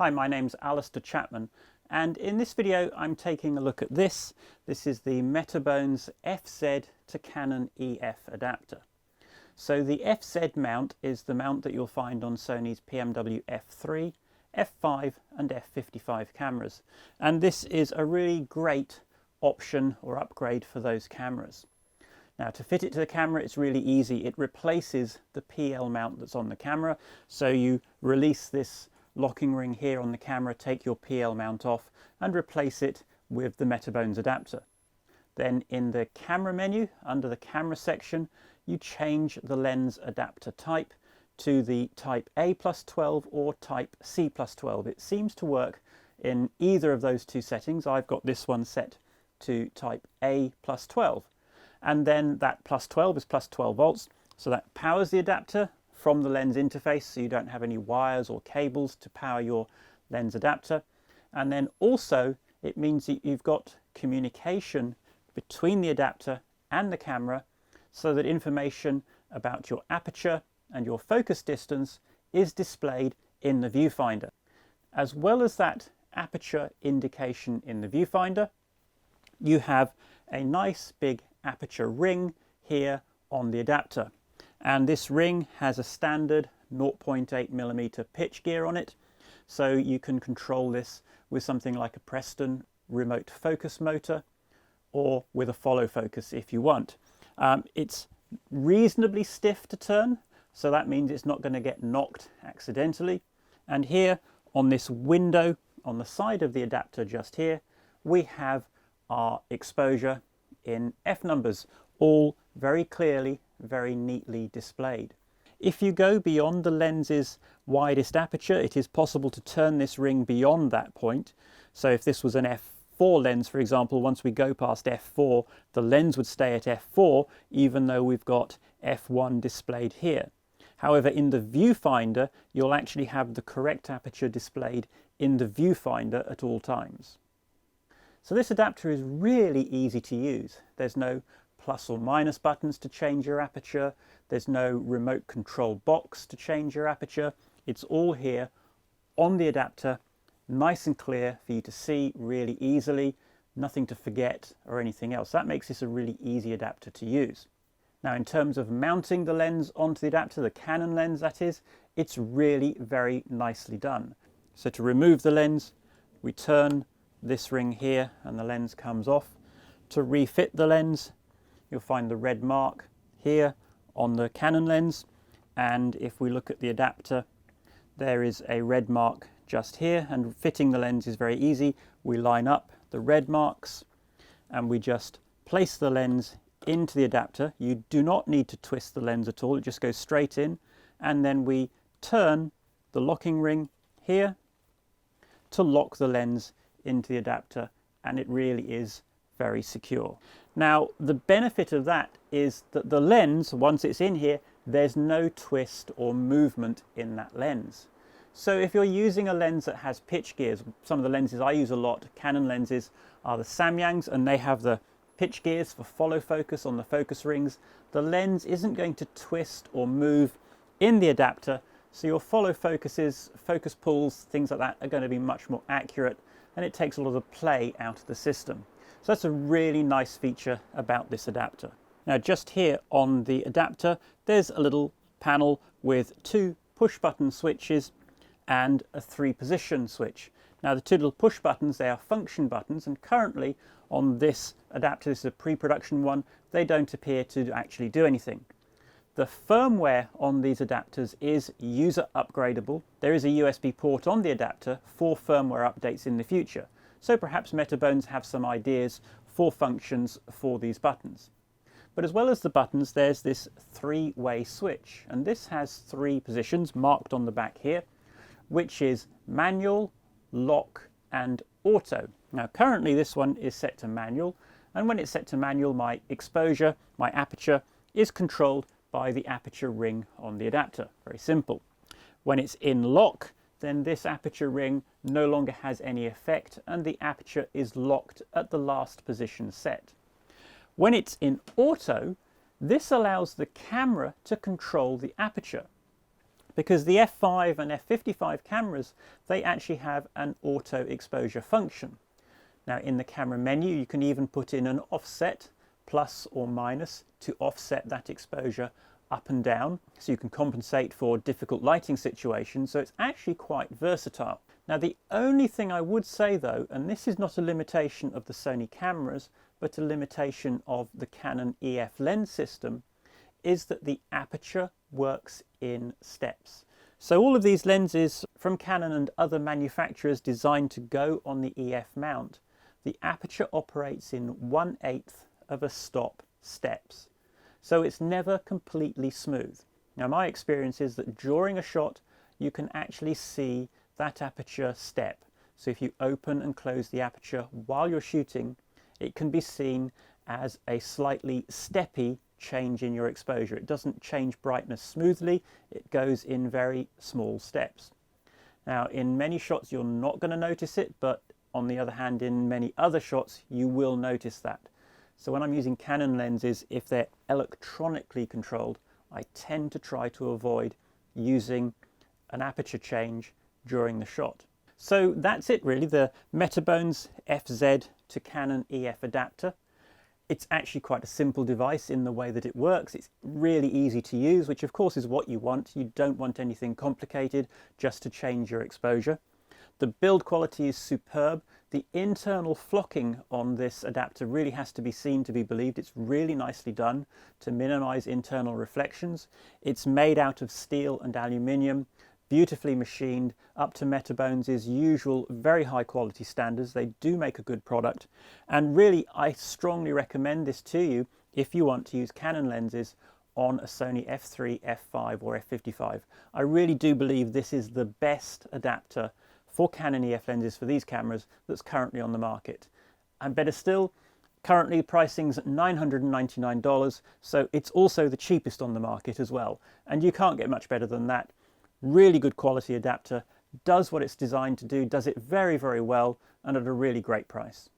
Hi, my name's Alistair Chapman, and in this video I'm taking a look at this. This is the Metabones FZ to Canon EF adapter. So the FZ mount is the mount that you'll find on Sony's PMW-F3, F5 and F55 cameras, and this is a really great option or upgrade for those cameras. Now, to fit it to the camera, it's really easy. It replaces the PL mount that's on the camera, so you release this locking ring here on the camera, take your PL mount off and replace it with the Metabones adapter. Then in the camera menu, under the camera section, you change the lens adapter type to the type A+12 or type C+12. It seems to work in either of those two settings. I've got this one set to type A+12. And then that +12 is +12 volts, so that powers the adapter from the lens interface, so you don't have any wires or cables to power your lens adapter. And then also it means that you've got communication between the adapter and the camera, so that information about your aperture and your focus distance is displayed in the viewfinder. As well as that aperture indication in the viewfinder, you have a nice big aperture ring here on the adapter. And this ring has a standard 0.8mm pitch gear on it, so you can control this with something like a Preston remote focus motor or with a follow focus if you want. It's reasonably stiff to turn, so that means it's not going to get knocked accidentally. And here on this window on the side of the adapter just here, we have our exposure in F numbers, all very clearly, very neatly displayed. If you go beyond the lens's widest aperture, it is possible to turn this ring beyond that point. So if this was an F4 lens, for example, once we go past F4, the lens would stay at F4, even though we've got F1 displayed here. However, in the viewfinder, you'll actually have the correct aperture displayed in the viewfinder at all times. So this adapter is really easy to use. There's no plus or minus buttons to change your aperture. There's no remote control box to change your aperture. It's all here on the adapter, nice and clear for you to see really easily, nothing to forget or anything else. That makes this a really easy adapter to use. Now, in terms of mounting the lens onto the adapter, the Canon lens that is, it's really very nicely done. So to remove the lens, we turn this ring here and the lens comes off. To refit the lens, you'll find the red mark here on the Canon lens, and if we look at the adapter, there is a red mark just here, and fitting the lens is very easy. We line up the red marks and we just place the lens into the adapter. You do not need to twist the lens at all, it just goes straight in, and then we turn the locking ring here to lock the lens into the adapter, and it really is very secure. Now, the benefit of that is that the lens, once it's in here, there's no twist or movement in that lens. So if you're using a lens that has pitch gears, some of the lenses I use a lot, Canon lenses, are the Samyangs, and they have the pitch gears for follow focus on the focus rings. The lens isn't going to twist or move in the adapter, so your follow focuses, focus pulls, things like that are going to be much more accurate, and it takes a lot of the play out of the system. So that's a really nice feature about this adapter. Now, just here on the adapter, there's a little panel with two push button switches and a 3-position switch. Now, the two little push buttons, they are function buttons, and currently on this adapter, this is a pre-production one, they don't appear to actually do anything. The firmware on these adapters is user upgradable. There is a USB port on the adapter for firmware updates in the future. So perhaps Metabones have some ideas for functions for these buttons. But as well as the buttons, there's this 3-way switch, and this has 3 positions marked on the back here, which is manual, lock and auto. Now currently this one is set to manual, and when it's set to manual, my exposure, my aperture, is controlled by the aperture ring on the adapter. Very simple. When it's in lock, then this aperture ring no longer has any effect and the aperture is locked at the last position set. When it's in auto, this allows the camera to control the aperture. because the F5 and F55 cameras, they actually have an auto exposure function. Now in the camera menu you can even put in an offset, plus or minus, to offset that exposure up and down, so you can compensate for difficult lighting situations, so it's actually quite versatile. Now the only thing I would say though, and this is not a limitation of the Sony cameras, but a limitation of the Canon EF lens system, is that the aperture works in steps. So all of these lenses from Canon and other manufacturers designed to go on the EF mount, the aperture operates in 1/8 of a stop steps. So it's never completely smooth. Now my experience is that during a shot you can actually see that aperture step. So if you open and close the aperture while you're shooting, it can be seen as a slightly steppy change in your exposure. It doesn't change brightness smoothly, it goes in very small steps. Now in many shots you're not going to notice it, but on the other hand in many other shots you will notice that. So when I'm using Canon lenses, if they're electronically controlled, I tend to try to avoid using an aperture change during the shot. So that's it really, the Metabones FZ to Canon EF adapter. It's actually quite a simple device in the way that it works. It's really easy to use, which of course is what you want. You don't want anything complicated, just to change your exposure. The build quality is superb. The internal flocking on this adapter really has to be seen to be believed. It's really nicely done to minimize internal reflections. It's made out of steel and aluminium, beautifully machined, up to Metabones' usual very high quality standards. They do make a good product, and really I strongly recommend this to you if you want to use Canon lenses on a Sony F3, F5 or F55. I really do believe this is the best adapter for Canon EF lenses for these cameras that's currently on the market. And better still, currently the pricing's at $999, so it's also the cheapest on the market as well. And you can't get much better than that. Really good quality adapter, does what it's designed to do, does it very, very well, and at a really great price.